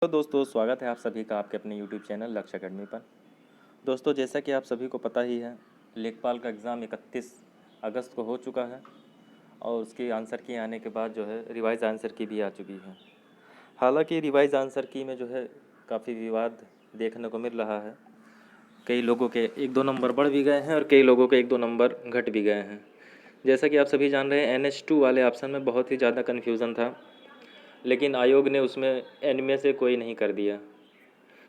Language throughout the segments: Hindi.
तो दोस्तों स्वागत है आप सभी का आपके अपने YouTube चैनल लक्ष्य अकेडमी पर। दोस्तों जैसा कि आप सभी को पता ही है, लेखपाल का एग्ज़ाम 31 अगस्त को हो चुका है और उसके आंसर की आने के बाद जो है रिवाइज आंसर की भी आ चुकी है। हालांकि रिवाइज आंसर की में जो है काफ़ी विवाद देखने को मिल रहा है। कई लोगों के 1-2 नंबर बढ़ भी गए हैं और कई लोगों के 1-2 नंबर घट भी गए हैं। जैसा कि आप सभी जान रहे हैं, NH2 वाले ऑप्शन में बहुत ही ज़्यादा कन्फ्यूज़न था, लेकिन आयोग ने उसमें इनमें से कोई नहीं कर दिया,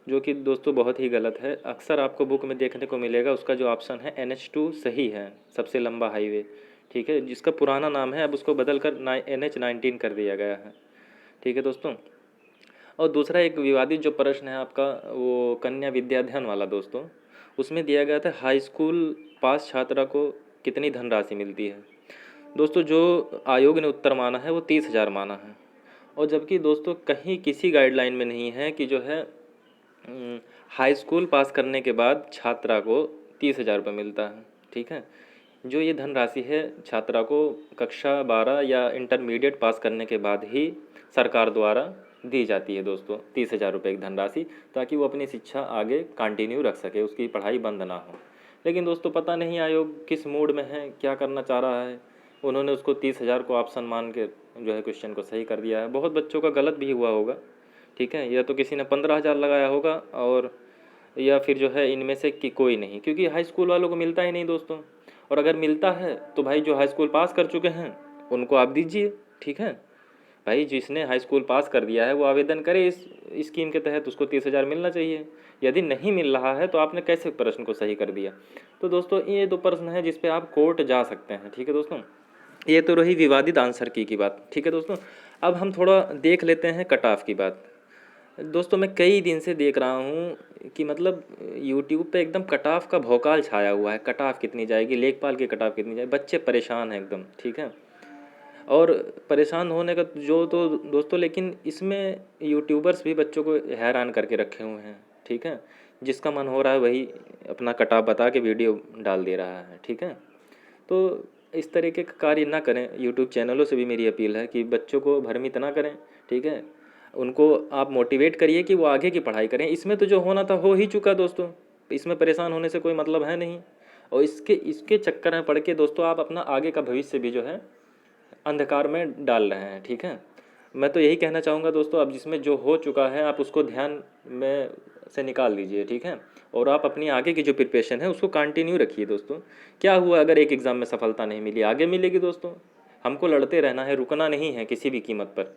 जो कि दोस्तों बहुत ही गलत है। अक्सर आपको बुक में देखने को मिलेगा उसका जो ऑप्शन है NH2 सही है, सबसे लंबा हाईवे, ठीक है, जिसका पुराना नाम है अब उसको बदल कर NH19 कर दिया गया है, ठीक है दोस्तों। और दूसरा एक विवादित जो प्रश्न है आपका, वो कन्या विद्याधन वाला दोस्तों, उसमें दिया गया था हाई स्कूल पास छात्रा को कितनी धनराशि मिलती है। दोस्तों जो आयोग ने उत्तर माना है वो 30,000 माना है, और जबकि दोस्तों कहीं किसी गाइडलाइन में नहीं है कि जो है हाई स्कूल पास करने के बाद छात्रा को 30,000 रुपये मिलता है, ठीक है। जो ये धनराशि है छात्रा को कक्षा 12 या इंटरमीडिएट पास करने के बाद ही सरकार द्वारा दी जाती है दोस्तों, 30,000 रुपये की धनराशि, ताकि वो अपनी शिक्षा आगे कंटिन्यू रख सके, उसकी पढ़ाई बंद ना हो। लेकिन दोस्तों पता नहीं आयोग किस मूड में है, क्या करना चाह रहा है। उन्होंने उसको 30,000 को ऑप्शन मान के जो है क्वेश्चन को सही कर दिया है। बहुत बच्चों का गलत भी हुआ होगा, ठीक है, या तो किसी ने 15,000 लगाया होगा, और या फिर जो है इनमें से कि कोई नहीं, क्योंकि हाई स्कूल वालों को मिलता ही नहीं दोस्तों। और अगर मिलता है तो भाई जो हाई स्कूल पास कर चुके हैं उनको आप दीजिए, ठीक है। भाई जिसने हाई स्कूल पास कर दिया है वो आवेदन करे इस स्कीम के तहत, उसको 30,000 मिलना चाहिए। यदि नहीं मिल रहा है तो आपने कैसे प्रश्न को सही कर दिया। तो दोस्तों ये 2 प्रश्न हैं जिस पे आप कोर्ट जा सकते हैं, ठीक है दोस्तों। ये तो रही विवादित आंसर की बात, ठीक है दोस्तों। अब हम थोड़ा देख लेते हैं कट ऑफ की बात। दोस्तों मैं कई दिन से देख रहा हूँ कि मतलब यूट्यूब पे एकदम कट ऑफ का भौकाल छाया हुआ है, कट ऑफ कितनी जाएगी, लेखपाल की कट ऑफ कितनी जाएगी, बच्चे परेशान हैं एकदम, ठीक है। और परेशान होने का जो तो दोस्तों, लेकिन इसमें यूट्यूबर्स भी बच्चों को हैरान करके रखे हुए हैं, ठीक है। जिसका मन हो रहा है वही अपना कट ऑफ बता के वीडियो डाल दे रहा है, ठीक है। तो इस तरीके का कार्य ना करें। यूट्यूब चैनलों से भी मेरी अपील है कि बच्चों को भ्रमित ना करें, ठीक है। उनको आप मोटिवेट करिए कि वो आगे की पढ़ाई करें। इसमें तो जो होना था हो ही चुका दोस्तों, इसमें परेशान होने से कोई मतलब है नहीं। और इसके इसके चक्कर में पड़ के दोस्तों आप अपना आगे का भविष्य भी जो है अंधकार में डाल रहे हैं, ठीक है। मैं तो यही कहना चाहूँगा दोस्तों, अब जिसमें जो हो चुका है आप उसको ध्यान में से निकाल दीजिए, ठीक है। और आप अपनी आगे की जो प्रिपरेशन है उसको कंटिन्यू रखिए दोस्तों। क्या हुआ अगर एक एग्ज़ाम में सफलता नहीं मिली, आगे मिलेगी दोस्तों। हमको लड़ते रहना है, रुकना नहीं है किसी भी कीमत पर।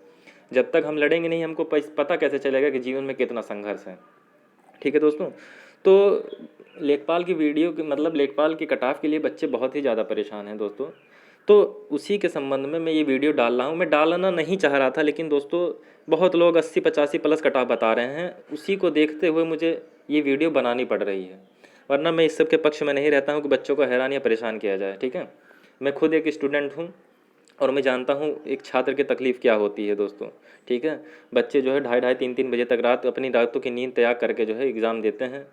जब तक हम लड़ेंगे नहीं हमको पता कैसे चलेगा कि जीवन में कितना संघर्ष है, ठीक है दोस्तों। तो लेखपाल की वीडियो की मतलब लेखपाल की कट ऑफ के लिए बच्चे बहुत ही ज़्यादा परेशान हैं दोस्तों। तो उसी के संबंध में मैं ये वीडियो डाल रहा हूँ। मैं डालना नहीं चाह रहा था, लेकिन दोस्तों बहुत लोग 80-85 प्लस कट ऑफ बता रहे हैं, उसी को देखते हुए मुझे ये वीडियो बनानी पड़ रही है। वरना मैं इस सब के पक्ष में नहीं रहता हूँ कि बच्चों को हैरान या परेशान किया जाए, ठीक है। मैं खुद एक स्टूडेंट हूँ और मैं जानता हूँ एक छात्र की तकलीफ़ क्या होती है दोस्तों, ठीक है। बच्चे जो है 2:30 3-3 बजे तक रात अपनी रातों की नींद त्याग करके जो है एग्ज़ाम देते हैं,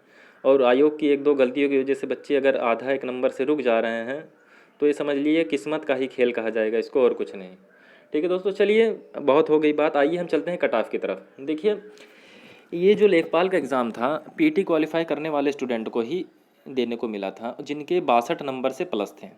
और आयोग की 1-2 गलतियों की वजह से बच्चे अगर आधा एक नंबर से रुक जा रहे हैं तो ये समझ लीजिए किस्मत का ही खेल कहा जाएगा इसको, और कुछ नहीं, ठीक है दोस्तों। चलिए बहुत हो गई बात, आइए हम चलते हैं कट ऑफ की तरफ। देखिए ये जो लेखपाल का एग्ज़ाम था पीटी क्वालिफाई करने वाले स्टूडेंट को ही देने को मिला था जिनके 62 नंबर से प्लस थे।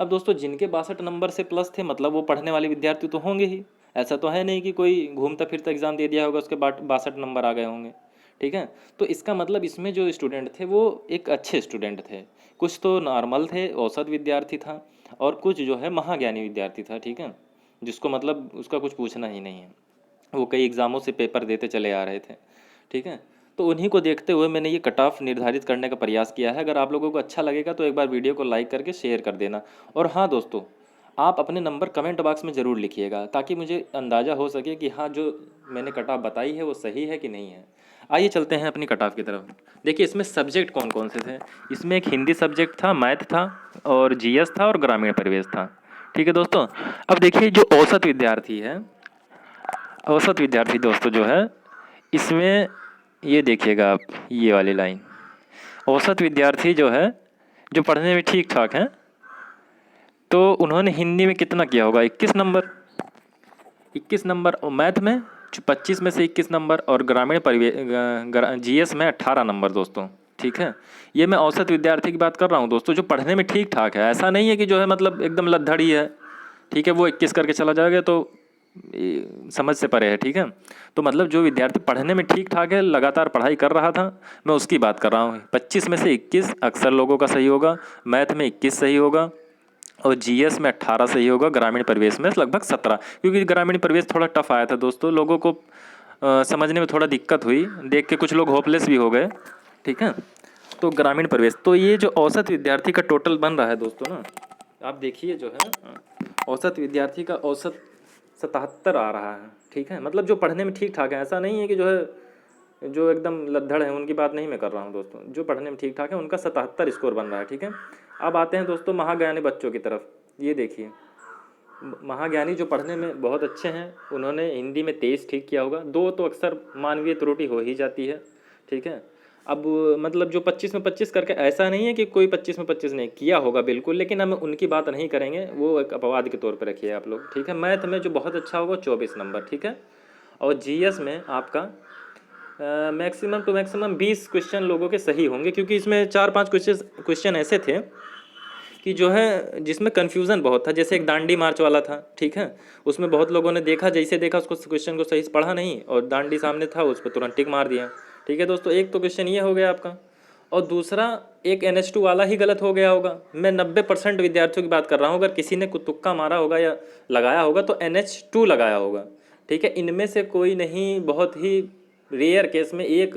अब दोस्तों जिनके 62 नंबर से प्लस थे मतलब वो पढ़ने वाले विद्यार्थी तो होंगे ही। ऐसा तो है नहीं कि कोई घूमता फिरता एग्ज़ाम दे दिया होगा उसके बाद 62 नंबर आ गए होंगे, ठीक है। तो इसका मतलब इसमें जो स्टूडेंट थे वो एक अच्छे स्टूडेंट थे। कुछ तो नॉर्मल थे, औसत विद्यार्थी था, और कुछ जो है महाज्ञानी विद्यार्थी था, ठीक है, जिसको मतलब उसका कुछ पूछना ही नहीं है। वो कई एग्ज़ामों से पेपर देते चले आ रहे थे, ठीक है। तो उन्हीं को देखते हुए मैंने ये कट ऑफ निर्धारित करने का प्रयास किया है। अगर आप लोगों को अच्छा लगेगा तो एक बार वीडियो को लाइक करके शेयर कर देना। और हाँ दोस्तों, आप अपने नंबर कमेंट बॉक्स में ज़रूर लिखिएगा ताकि मुझे अंदाज़ा हो सके कि हाँ जो मैंने कट ऑफ बताई है वो सही है कि नहीं है। आइए चलते हैं अपनी कट ऑफ की तरफ। देखिए इसमें सब्जेक्ट कौन कौन से थे। इसमें एक हिंदी सब्जेक्ट था, मैथ था, और जीएस था, और ग्रामीण परिवेश था, ठीक है दोस्तों। अब देखिए जो औसत विद्यार्थी है, औसत विद्यार्थी दोस्तों जो है इसमें ये देखिएगा आप ये वाली लाइन, औसत विद्यार्थी जो है जो पढ़ने में ठीक ठाक हैं, तो उन्होंने हिंदी में कितना किया होगा, 21 नंबर, 21 नंबर, और मैथ में 25 में से 21 नंबर और ग्रामीण परिवेश जीएस में 18 नंबर दोस्तों। ठीक है, ये मैं औसत विद्यार्थी की बात कर रहा हूँ दोस्तों, जो पढ़ने में ठीक ठाक है। ऐसा नहीं है कि जो है मतलब एकदम लद्दड़ी है, ठीक है, वो 21 करके चला जाएगा तो समझ से परे है। ठीक है, तो मतलब जो विद्यार्थी पढ़ने में ठीक ठाक है, लगातार पढ़ाई कर रहा था, मैं उसकी बात कर रहा हूँ। 25 में से 21 अक्सर लोगों का सही होगा, मैथ में 21 सही होगा और जीएस में 18 सही होगा, ग्रामीण परिवेश में लगभग 17, क्योंकि ग्रामीण परिवेश थोड़ा टफ आया था दोस्तों, लोगों को समझने में थोड़ा दिक्कत हुई, देख के कुछ लोग होपलेस भी हो गए। ठीक है, तो ग्रामीण परिवेश, तो ये जो औसत विद्यार्थी का टोटल बन रहा है दोस्तों ना, आप देखिए जो है औसत विद्यार्थी का औसत 77 आ रहा है। ठीक है, मतलब जो पढ़ने में ठीक ठाक है, ऐसा नहीं है कि जो है जो एकदम लद्दड़ है उनकी बात नहीं मैं कर रहा हूँ दोस्तों, जो पढ़ने में ठीक ठाक है उनका 77 स्कोर बन रहा है। ठीक है, अब आते हैं दोस्तों महाज्ञानी बच्चों की तरफ। ये देखिए, महाज्ञानी जो पढ़ने में बहुत अच्छे हैं, उन्होंने हिंदी में 23 ठीक किया होगा, 2 तो अक्सर मानवीय त्रुटि हो ही जाती है। ठीक है, अब मतलब जो 25 में 25 करके, ऐसा नहीं है कि कोई 25 में 25 नहीं किया होगा बिल्कुल, लेकिन हम उनकी बात नहीं करेंगे, वो एक अपवाद के तौर पर रखिए आप लोग। ठीक है, मैथ में जो बहुत अच्छा होगा 24 नंबर। ठीक है, और जीएस में आपका मैक्सिमम टू मैक्सिमम 20 क्वेश्चन लोगों के सही होंगे, क्योंकि इसमें 4-5 क्वेश्चन ऐसे थे कि जो है जिसमें कन्फ्यूज़न बहुत था, जैसे एक दांडी मार्च वाला था। ठीक है, उसमें बहुत लोगों ने देखा, जैसे देखा उसको क्वेश्चन को सही से पढ़ा नहीं और दांडी सामने था, उस पर तुरंत टिक मार दिया। ठीक है दोस्तों, एक तो क्वेश्चन ये हो गया आपका, और दूसरा एक NH2 वाला ही गलत हो गया होगा। मैं 90% विद्यार्थियों की बात कर रहा हूँ, अगर किसी ने तुक्का मारा होगा या लगाया होगा तो NH2 लगाया होगा। ठीक है, इनमें से कोई नहीं, बहुत ही रेयर केस में 1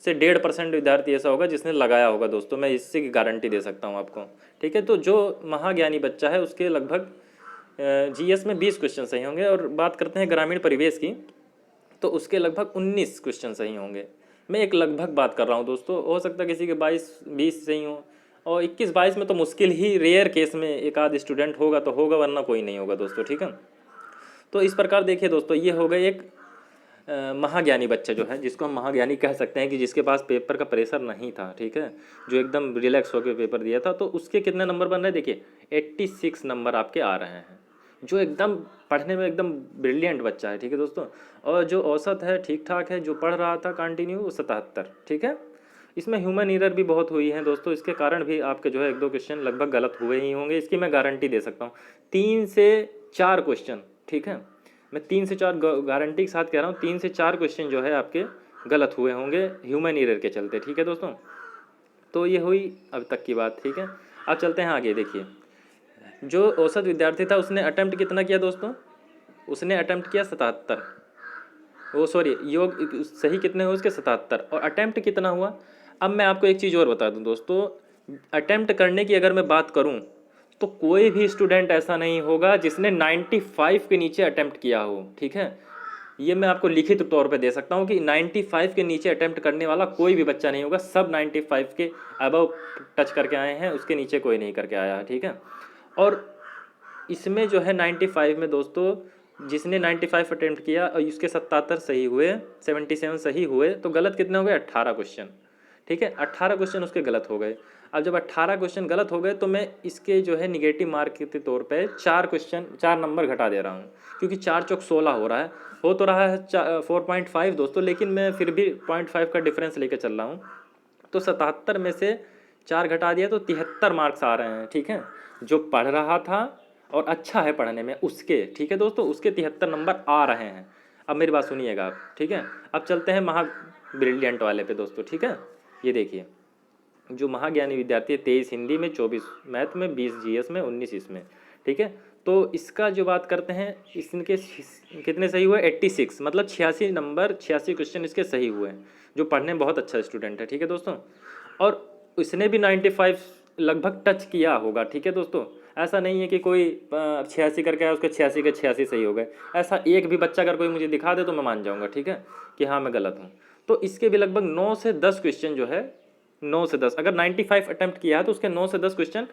से 1.5% विद्यार्थी ऐसा होगा जिसने लगाया होगा दोस्तों, मैं इससे की गारंटी दे सकता हूँ आपको। ठीक है, तो जो महाज्ञानी बच्चा है उसके लगभग जीएस में 20 क्वेश्चन सही होंगे, और बात करते हैं ग्रामीण परिवेश की, तो उसके लगभग 19 क्वेश्चन सही होंगे। मैं एक लगभग बात कर रहा हूँ दोस्तों, हो सकता है किसी के 22-20 सही हो, और 21-22 में तो मुश्किल ही, रेयर केस में एक आध स्टूडेंट होगा तो होगा, वरना कोई नहीं होगा दोस्तों। ठीक है, तो इस प्रकार देखिए दोस्तों, ये हो गए एक महाज्ञानी बच्चा जो है, जिसको हम महाज्ञानी कह सकते हैं, कि जिसके पास पेपर का प्रेशर नहीं था। ठीक है, जो एकदम रिलैक्स होकर पेपर दिया था, तो उसके कितने नंबर बन रहे हैं देखिए, 86 नंबर आपके आ रहे हैं, जो एकदम पढ़ने में एकदम ब्रिलियंट बच्चा है। ठीक है दोस्तों, और जो औसत है ठीक ठाक है, जो पढ़ रहा था कंटिन्यू, वो 77। ठीक है, इसमें ह्यूमन एरर भी बहुत हुई है दोस्तों, इसके कारण भी आपके जो है 1-2 क्वेश्चन लगभग गलत हुए ही होंगे, इसकी मैं गारंटी दे सकता हूँ। 3 से 4 क्वेश्चन, ठीक है, मैं 3 से 4 गारंटी के साथ कह रहा हूँ, 3 से 4 क्वेश्चन जो है आपके गलत हुए होंगे ह्यूमन एरर के चलते। ठीक है दोस्तों, तो ये हुई अब तक की बात। ठीक है, अब चलते हैं आगे। देखिए, जो औसत विद्यार्थी था उसने अटेम्प्ट कितना किया दोस्तों, उसने अटेम्प्ट किया 77, वो सॉरी योग सही कितने हुए उसके 77, और अटेम्प्ट कितना हुआ। अब मैं आपको एक चीज़ और बता दूं दोस्तों, अटेम्प्ट करने की अगर मैं बात करूं तो कोई भी स्टूडेंट ऐसा नहीं होगा जिसने 95 के नीचे अटेम्प्ट किया हो। ठीक है, ये मैं आपको लिखित तौर पे दे सकता हूँ कि 95 के नीचे अटेम्प्ट करने वाला कोई भी बच्चा नहीं होगा, सब 95 के अबव टच करके आए हैं, उसके नीचे कोई नहीं करके आया है। ठीक है, और इसमें जो है 95 में दोस्तों, जिसने 95 अटेम्प्ट किया और उसके 77 सही हुए, 77 सही हुए, तो गलत कितने हो गए, 18 क्वेश्चन। ठीक है, 18 क्वेश्चन उसके गलत हो गए। अब जब 18 क्वेश्चन गलत हो गए तो मैं इसके जो है निगेटिव मार्क के तौर पे 4 नंबर घटा दे रहा हूँ, क्योंकि 4 चौक 16 हो रहा है, हो तो रहा है 4.5 दोस्तों, लेकिन मैं फिर भी 0.5 का डिफरेंस लेके चल रहा हूँ, तो 77 में से 4 घटा दिया तो 73 मार्क्स आ रहे हैं। ठीक है, जो पढ़ रहा था और अच्छा है पढ़ने में उसके, ठीक है दोस्तों, उसके 73 नंबर आ रहे हैं। अब मेरी बात सुनिएगा आप। ठीक है, अब चलते हैं महा ब्रिलियंट वाले पे दोस्तों। ठीक है, ये देखिए, जो महाज्ञानी विद्यार्थी है, 23 हिंदी में, 24 मैथ में, 20 जीएस में, 19 इसमें। ठीक है, तो इसका जो बात करते हैं, इसके कितने सही हुए, 86, मतलब 86 नंबर, 86 क्वेश्चन इसके सही हुए हैं, जो पढ़ने में बहुत अच्छा स्टूडेंट है। ठीक है दोस्तों, और इसने भी 95 लगभग टच किया होगा। ठीक है दोस्तों, ऐसा नहीं है कि कोई 86 करके आया उसके 86 के 86 सही हो गए, ऐसा एक भी बच्चा अगर कोई मुझे दिखा दे तो मैं मान जाऊँगा। ठीक है, कि हाँ मैं गलत हूँ। तो इसके भी लगभग 9 से 10 क्वेश्चन जो है, 9 से 10, अगर 95 अटैम्प्ट किया है तो उसके 9 से 10 क्वेश्चन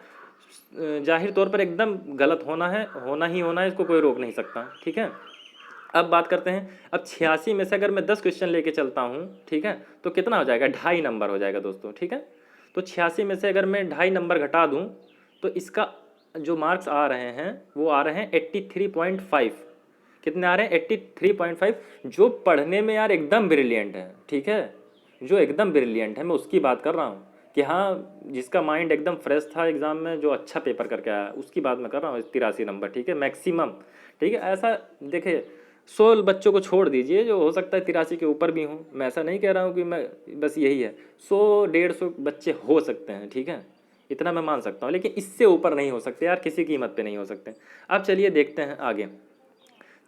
जाहिर तौर पर एकदम गलत होना है, होना ही होना है, इसको कोई रोक नहीं सकता। ठीक है, अब बात करते हैं, अब 86 में से अगर मैं 10 क्वेश्चन लेके चलता हूँ, ठीक है, तो कितना हो जाएगा, 2.5 नंबर हो जाएगा दोस्तों। ठीक है, तो 86 में से अगर मैं 2.5 नंबर घटा दूँ तो इसका जो मार्क्स आ रहे हैं वो आ रहे हैं 83.5, कितने आ रहे हैं 83.5, जो पढ़ने में यार एकदम ब्रिलियंट है, ठीक है, जो एकदम ब्रिलियंट है, मैं उसकी बात कर रहा हूँ कि हाँ, जिसका माइंड एकदम फ्रेश था एग्ज़ाम में, जो अच्छा पेपर करके आया, उसकी बात मैं कर रहा हूँ। 83 नंबर, ठीक है, मैक्सिमम, ठीक है। ऐसा देखिए, 100 बच्चों को छोड़ दीजिए, जो हो सकता है 83 के ऊपर भी हों, मैं ऐसा नहीं कह रहा हूँ कि मैं, बस यही है, 100-150 बच्चे हो सकते हैं, ठीक है, इतना मैं मान सकता हूँ, लेकिन इससे ऊपर नहीं हो सकते यार, किसी कीमत पे नहीं हो सकते। अब चलिए देखते हैं आगे।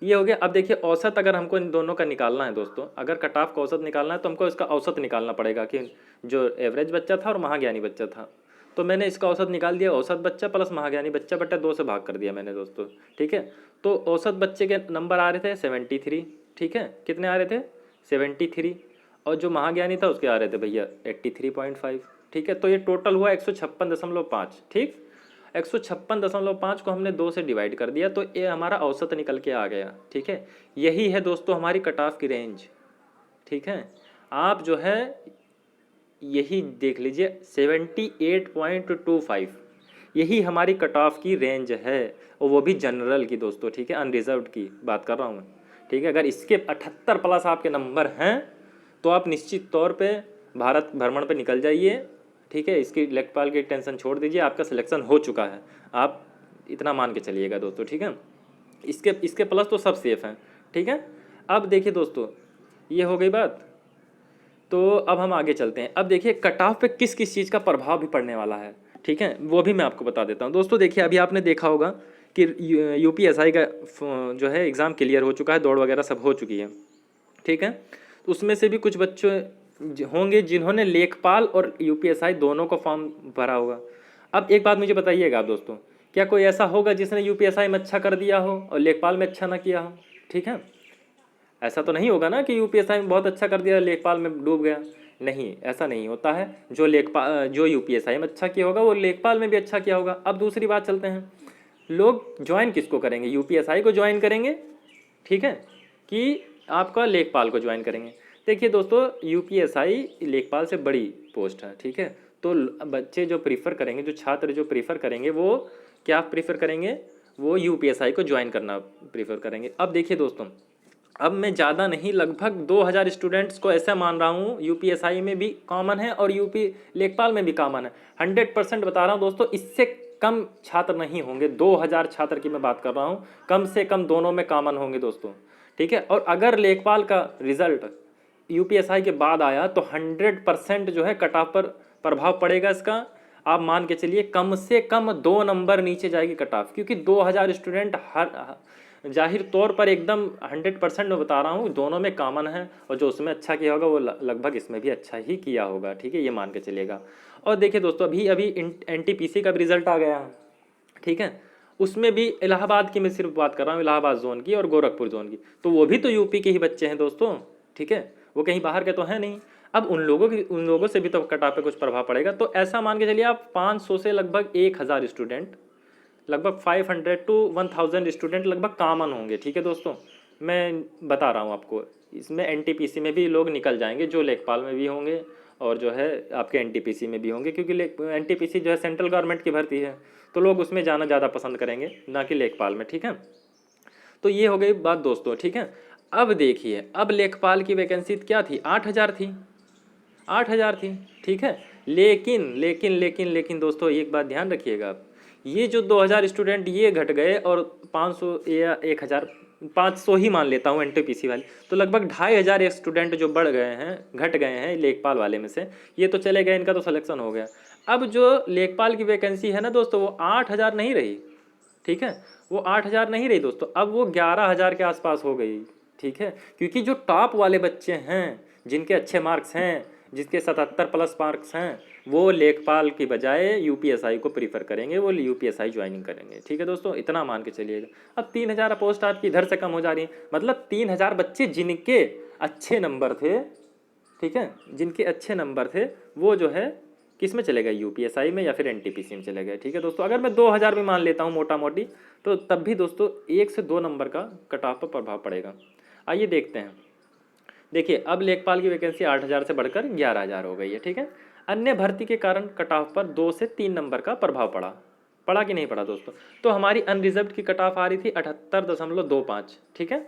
ये हो गया। अब देखिए औसत, अगर हमको इन दोनों का निकालना है दोस्तों, अगर कट ऑफ का औसत निकालना है तो हमको इसका औसत निकालना पड़ेगा कि जो एवरेज बच्चा था और महाज्ञानी बच्चा था। तो मैंने इसका औसत निकाल दिया, औसत बच्चा प्लस महाज्ञानी बच्चा बटा 2 से भाग कर दिया मैंने दोस्तों, ठीक है। तो औसत बच्चे के नंबर आ रहे थे 73, ठीक है, कितने आ रहे थे 73, और जो महाज्ञानी था उसके आ रहे थे भैया 83.5, ठीक है। तो ये टोटल हुआ 156.5, ठीक। 156.5 को हमने 2 से डिवाइड कर दिया, तो ये हमारा औसत निकल के आ गया, ठीक है। यही है दोस्तों हमारी कट ऑफ की रेंज, ठीक है। आप जो है यही देख लीजिए 78.25, यही हमारी कट ऑफ की रेंज है, और वो भी जनरल की दोस्तों, ठीक है, अनरिजर्व्ड की बात कर रहा हूँ मैं, ठीक है। अगर इसके 78 प्लस आपके नंबर हैं तो आप निश्चित तौर पे भारत भ्रमण पे निकल जाइए, ठीक है। इसकी लेखपाल की टेंशन छोड़ दीजिए, आपका सिलेक्शन हो चुका है, आप इतना मान के चलिएगा दोस्तों, ठीक है। इसके इसके प्लस तो सब सेफ हैं, ठीक है। अब देखिए दोस्तों, ये हो गई बात। तो अब हम आगे चलते हैं। अब देखिए कट ऑफ पे किस किस चीज़ का प्रभाव भी पड़ने वाला है, ठीक है, वो भी मैं आपको बता देता हूँ दोस्तों। देखिए अभी आपने देखा होगा कि यूपीएसआई का जो है एग्ज़ाम क्लियर हो चुका है, दौड़ वगैरह सब हो चुकी है, ठीक है। तो उसमें से भी कुछ बच्चे होंगे जिन्होंने लेखपाल और यूपीएसआई दोनों का फॉर्म भरा होगा। अब एक बात मुझे बताइएगा आप दोस्तों, क्या कोई ऐसा होगा जिसने यूपीएसआई में अच्छा कर दिया हो और लेखपाल में अच्छा ना किया हो, ठीक है। ऐसा तो नहीं होगा ना कि यूपीएसआई में बहुत अच्छा कर दिया, लेखपाल में डूब गया, नहीं, ऐसा नहीं होता है। जो यूपीएसआई में अच्छा किया होगा वो लेखपाल में भी अच्छा किया होगा। अब दूसरी बात चलते हैं, लोग ज्वाइन किसको करेंगे, यूपीएसआई को ज्वाइन करेंगे, ठीक है, कि आपका लेखपाल को ज्वाइन करेंगे। देखिए दोस्तों यूपीएसआई लेखपाल से बड़ी पोस्ट है, ठीक है। तो बच्चे जो प्रीफर करेंगे, जो छात्र जो प्रीफर करेंगे, वो क्या प्रीफर करेंगे, वो यूपीएसआई को ज्वाइन करना प्रीफर करेंगे। अब देखिए दोस्तों, अब मैं ज़्यादा नहीं, लगभग 2000 स्टूडेंट्स को ऐसा मान रहा हूँ, यूपीएसआई में भी कॉमन है और यूपी लेखपाल में भी कॉमन है, 100% बता रहा हूँ दोस्तों, इससे कम छात्र नहीं होंगे। 2000 छात्र की मैं बात कर रहा हूँ, कम से कम दोनों में कॉमन होंगे दोस्तों, ठीक है। और अगर लेखपाल का रिजल्ट यूपीएसआई के बाद आया तो 100% जो है कट ऑफ पर प्रभाव पड़ेगा इसका। आप मान के चलिए कम से कम 2 नंबर नीचे जाएगी कट ऑफ, क्योंकि 2000 स्टूडेंट हर जाहिर तौर पर एकदम 100% में बता रहा हूँ दोनों में कॉमन है, और जो उसमें अच्छा किया होगा वो लगभग इसमें भी अच्छा ही किया होगा, ठीक है, ये मान के चलिएगा। और देखिए दोस्तों अभी अभी एनटीपीसी का भी रिजल्ट आ गया है, ठीक है, उसमें भी इलाहाबाद की मैं सिर्फ बात कर रहा हूँ, इलाहाबाद जोन की और गोरखपुर जोन की, तो वो भी तो यूपी के ही बच्चे हैं दोस्तों, ठीक है, वो कहीं बाहर के तो हैं नहीं। अब उन लोगों से भी तो कट ऑफ पे कुछ प्रभाव पड़ेगा। तो ऐसा मान के चलिए आप 500 से लगभग 1000 स्टूडेंट, लगभग 500 टू 1000 स्टूडेंट लगभग कॉमन होंगे, ठीक है दोस्तों। मैं बता रहा हूँ आपको, इसमें एनटीपीसी में भी लोग निकल जाएंगे, जो लेखपाल में भी होंगे और जो है आपके एनटीपीसी में भी होंगे, क्योंकि एनटीपीसी जो है सेंट्रल गवर्नमेंट की भर्ती है, तो लोग उसमें जाना ज़्यादा पसंद करेंगे ना कि लेखपाल में, ठीक है। तो ये हो गई बात दोस्तों, ठीक है। अब देखिए, अब लेखपाल की वैकेंसी क्या थी, 8000 थी, 8000 थी, ठीक है। लेकिन लेकिन लेकिन लेकिन दोस्तों एक बात ध्यान रखिएगा आप, ये जो 2000 स्टूडेंट ये घट गए और 500 या 1000, 500 ही मान लेता हूँ एनटीपीसी वाले, तो लगभग 2500 स्टूडेंट जो बढ़ गए हैं, घट गए हैं लेखपाल वाले में से, ये तो चले गए, इनका तो सिलेक्शन हो गया। अब जो लेखपाल की वैकेंसी है ना दोस्तों, वो 8000 नहीं रही, ठीक है, वो 8000 नहीं रही दोस्तों, अब वो 11000 के आसपास हो गई, ठीक है। क्योंकि जो टॉप वाले बच्चे हैं, जिनके अच्छे मार्क्स हैं, जिसके 77 प्लस मार्क्स हैं, वो लेखपाल की बजाय यूपीएसआई को प्रीफर करेंगे, वो यूपीएसआई ज्वाइनिंग करेंगे, ठीक है दोस्तों, इतना मान के चलिएगा। अब 3000 पोस्ट आपकी इधर से कम हो जा रही है, मतलब 3000 बच्चे जिनके अच्छे नंबर थे, ठीक है, जिनके अच्छे नंबर थे, वो जो है किस में चले गए, यूपीएसआई में या फिर एनटीपीसी में चले गए, ठीक है दोस्तों। अगर मैं 2000 भी मान लेता हूँ मोटा मोटी, तो तब भी दोस्तों 1 से 2 नंबर का कट ऑफ पर प्रभाव पड़ेगा। आइए देखते हैं। देखिए अब लेखपाल की वैकेंसी 8000 से बढ़कर 11000 हो गई है, ठीक है। अन्य भर्ती के कारण कट ऑफ पर 2 से 3 नंबर का प्रभाव पड़ा, पढ़ा कि नहीं पढ़ा दोस्तों? तो हमारी अनरिजर्व्ड की कट ऑफ आ रही थी 78.25, ठीक है।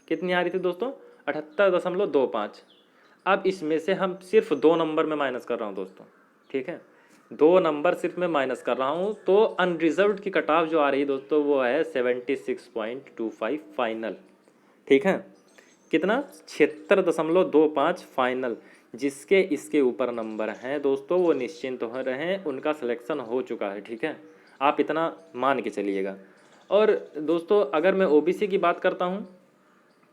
कितनी आ रही थी दोस्तों? 78.25। अब इसमें से हम सिर्फ 2 नंबर में माइनस कर रहा हूँ दोस्तों, ठीक है। 2 नंबर सिर्फ मैं माइनस कर रहा हूँ, तो अनरिजर्व्ड की कट ऑफ जो आ रही है दोस्तों वो है 76.25 फाइनल, ठीक है। कितना? 76.25 फाइनल। जिसके इसके ऊपर नंबर हैं दोस्तों वो निश्चिंत हो रहे हैं, उनका सिलेक्शन हो चुका है, ठीक है। आप इतना मान के चलिएगा। और दोस्तों अगर मैं ओबीसी की बात करता हूँ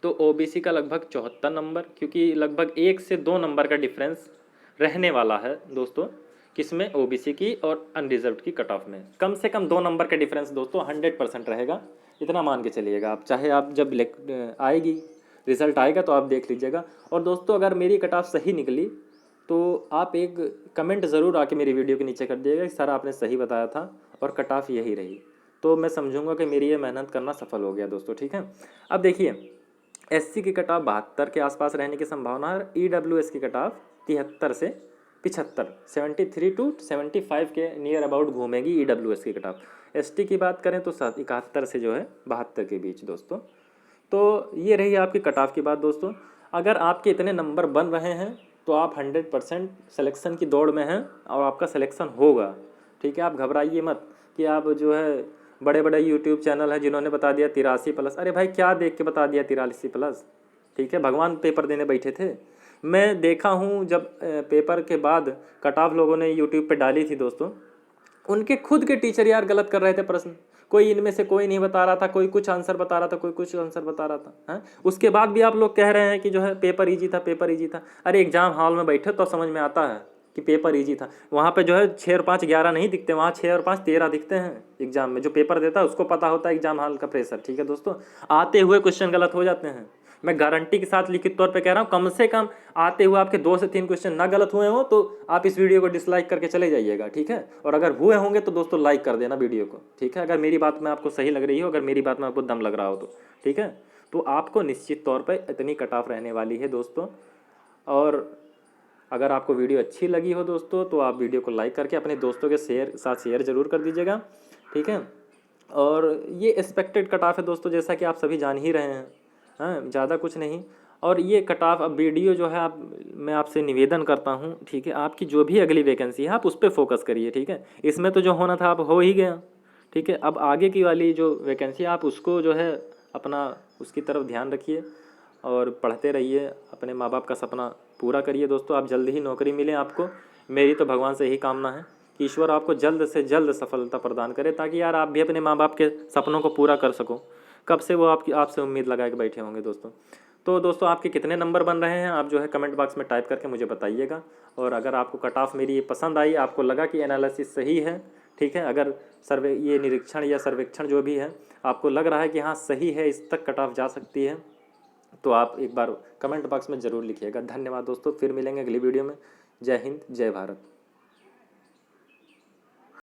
तो ओबीसी का लगभग 74 नंबर, क्योंकि लगभग 1 से 2 नंबर का डिफरेंस रहने वाला है दोस्तों, किसमें? ओबीसी की और अनरिजर्व्ड की कट ऑफ में कम से कम 2 नंबर का डिफरेंस दोस्तों 100% रहेगा, इतना मान के चलिएगा आप। चाहे आप जब आएगी रिजल्ट आएगा तो आप देख लीजिएगा। और दोस्तों अगर मेरी कट ऑफ सही निकली तो आप एक कमेंट ज़रूर आके मेरी वीडियो के नीचे कर दिएगा कि सर आपने सही बताया था और कट ऑफ यही रही, तो मैं समझूंगा कि मेरी ये मेहनत करना सफल हो गया दोस्तों, ठीक है। अब देखिए एससी की कट ऑफ 72 के आसपास रहने की संभावना है, ईडब्ल्यूएस की कट ऑफ 73 से 75, 73 टू 75 के नियर अबाउट घूमेगी ईडब्ल्यूएस की कट ऑफ। एसटी की बात करें तो 71 से जो है 72 के बीच दोस्तों। तो ये रही आपकी कट ऑफ की बात दोस्तों। अगर आपके इतने नंबर बन रहे हैं तो आप 100% सिलेक्शन की दौड़ में हैं और आपका सिलेक्शन होगा, ठीक है। आप घबराइए मत कि आप जो है बड़े बड़े यूट्यूब चैनल हैं जिन्होंने बता दिया 83+। अरे भाई क्या देख के बता दिया 83+, ठीक है। भगवान पेपर देने बैठे थे। मैं देखा हूँ जब पेपर के बाद कट ऑफ लोगों ने यूट्यूब पे डाली थी दोस्तों, उनके खुद के टीचर यार गलत कर रहे थे प्रश्न। कोई इनमें से कोई नहीं बता रहा था, कोई कुछ आंसर बता रहा था, कोई कुछ आंसर बता रहा था, हैं। उसके बाद भी आप लोग कह रहे हैं कि जो है पेपर इजी था, पेपर इजी था। अरे एग्जाम हॉल में बैठे तो समझ में आता है कि पेपर इजी था। वहाँ पे जो है 6 और 5 11 नहीं दिखते, वहाँ 6 और 5 13 दिखते हैं एग्जाम में। जो पेपर देता है उसको पता होता है एग्जाम हॉल का प्रेशर, ठीक है दोस्तों। आते हुए क्वेश्चन गलत हो जाते हैं, मैं गारंटी के साथ लिखित तौर पे कह रहा हूँ। कम से कम आते हुए आपके 2 से 3 क्वेश्चन ना गलत हुए हो तो आप इस वीडियो को डिसलाइक करके चले जाइएगा, ठीक है। और अगर हुए होंगे तो दोस्तों लाइक कर देना वीडियो को, ठीक है। अगर मेरी बात में आपको सही लग रही हो, अगर मेरी बात में आपको दम लग रहा हो तो, ठीक है। तो आपको निश्चित तौर पर इतनी कट ऑफ रहने वाली है दोस्तों। और अगर आपको वीडियो अच्छी लगी हो दोस्तों तो आप वीडियो को लाइक करके अपने दोस्तों के साथ शेयर जरूर कर दीजिएगा, ठीक है। और ये एक्सपेक्टेड कट ऑफ है दोस्तों, जैसा कि आप सभी जान ही रहे हैं, हाँ, ज़्यादा कुछ नहीं। और ये कट ऑफ अब वीडियो जो है आप, मैं आपसे निवेदन करता हूँ, ठीक है। आपकी जो भी अगली वैकेंसी है आप उस पर फोकस करिए, ठीक है। इसमें तो जो होना था आप हो ही गया, ठीक है। अब आगे की वाली जो वैकेंसी है आप उसको जो है अपना उसकी तरफ ध्यान रखिए और पढ़ते रहिए, अपने माँ बाप का सपना पूरा करिए दोस्तों। आप जल्द ही नौकरी मिले आपको, मेरी तो भगवान से यही कामना है कि ईश्वर आपको जल्द से जल्द सफलता प्रदान करे, ताकि यार आप भी अपने माँ बाप के सपनों को पूरा कर सको। कब से वो आपसे उम्मीद लगा के बैठे होंगे दोस्तों। तो दोस्तों आपके कितने नंबर बन रहे हैं आप जो है कमेंट बॉक्स में टाइप करके मुझे बताइएगा। और अगर आपको कट ऑफ मेरी ये पसंद आई, आपको लगा कि एनालिसिस सही है, ठीक है, अगर ये निरीक्षण या सर्वेक्षण जो भी है आपको लग रहा है कि हाँ सही है, इस तक कट ऑफ जा सकती है, तो आप एक बार कमेंट बॉक्स में ज़रूर लिखिएगा। धन्यवाद दोस्तों, फिर मिलेंगे अगली वीडियो में। जय हिंद, जय भारत।